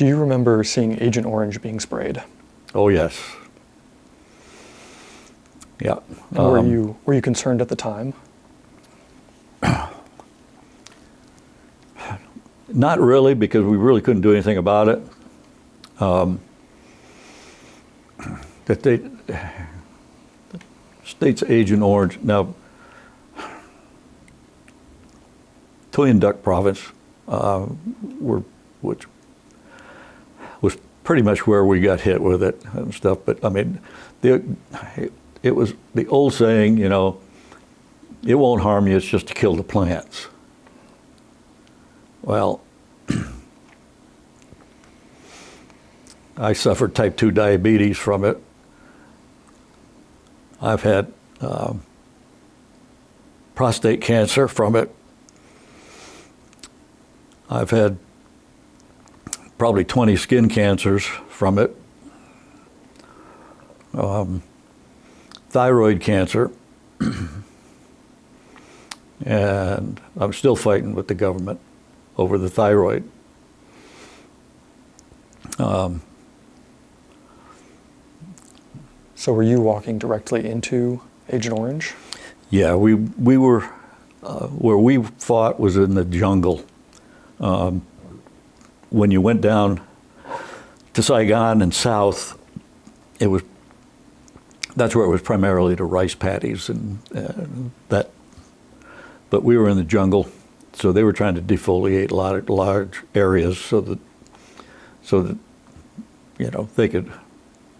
Do you remember seeing Agent Orange being sprayed? Oh, yes. Yeah. And were you concerned at the time? Not really, because we really couldn't do anything about it. State's Agent Orange. Now, Tuyanduck Province, which was pretty much where we got hit with it and stuff. But I mean, it was the old saying, you know, it won't harm you, it's just to kill the plants. Well, I suffered type 2 diabetes from it. I've had prostate cancer from it. I've had probably 20 skin cancers from it. Thyroid cancer. And I'm still fighting with the government over the thyroid. So were you walking directly into Agent Orange? Yeah, we were, where we fought was in the jungle. When you went down to Saigon and south, that's where it was primarily the rice paddies and that. But we were in the jungle, so they were trying to defoliate a lot of large areas so that you know they could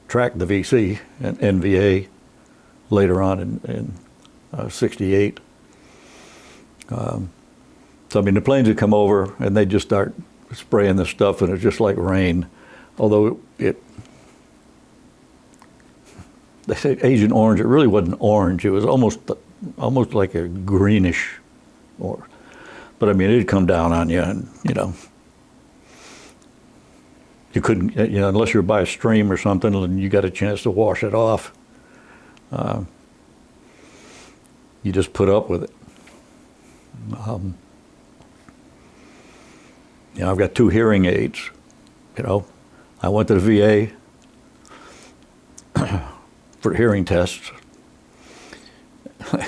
track the VC and NVA later on in '68. So I mean, the planes would come over and they'd just start spraying this stuff, and it was just like rain. Although they say Agent Orange, it really wasn't orange. It was almost like a greenish, but I mean, it'd come down on you, and you know, you couldn't, you know, unless you're by a stream or something, and you got a chance to wash it off. You just put up with it. You know, I've got 2 hearing aids. You know, I went to the VA for hearing tests,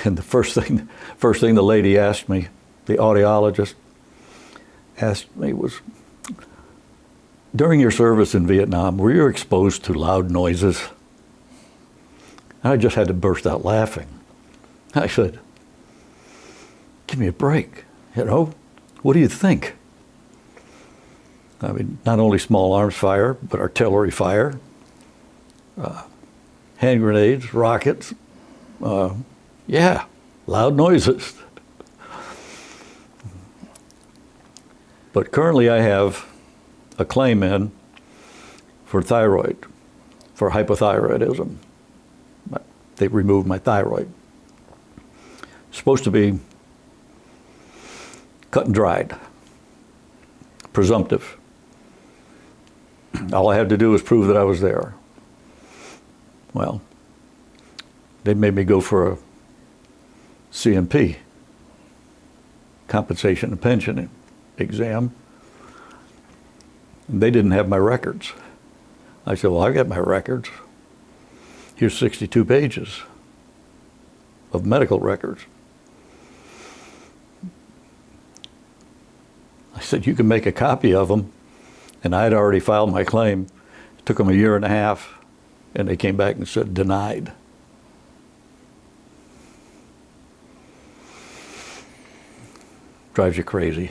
and the first thing the lady asked me, the audiologist asked me, was, during your service in Vietnam, were you exposed to loud noises? I just had to burst out laughing. I said, give me a break, you know? What do you think? I mean, not only small arms fire, but artillery fire, hand grenades, rockets, yeah, loud noises. But currently I have a claim in for thyroid, for hypothyroidism. They removed my thyroid. It's supposed to be cut and dried, presumptive. All I had to do was prove that I was there. Well, they made me go for a CMP, compensation and pension exam. And they didn't have my records. I said, well, I got my records. Here's 62 pages of medical records. I said, you can make a copy of them. And I had already filed my claim. It took them 1.5 years, and they came back and said, denied. Drives you crazy.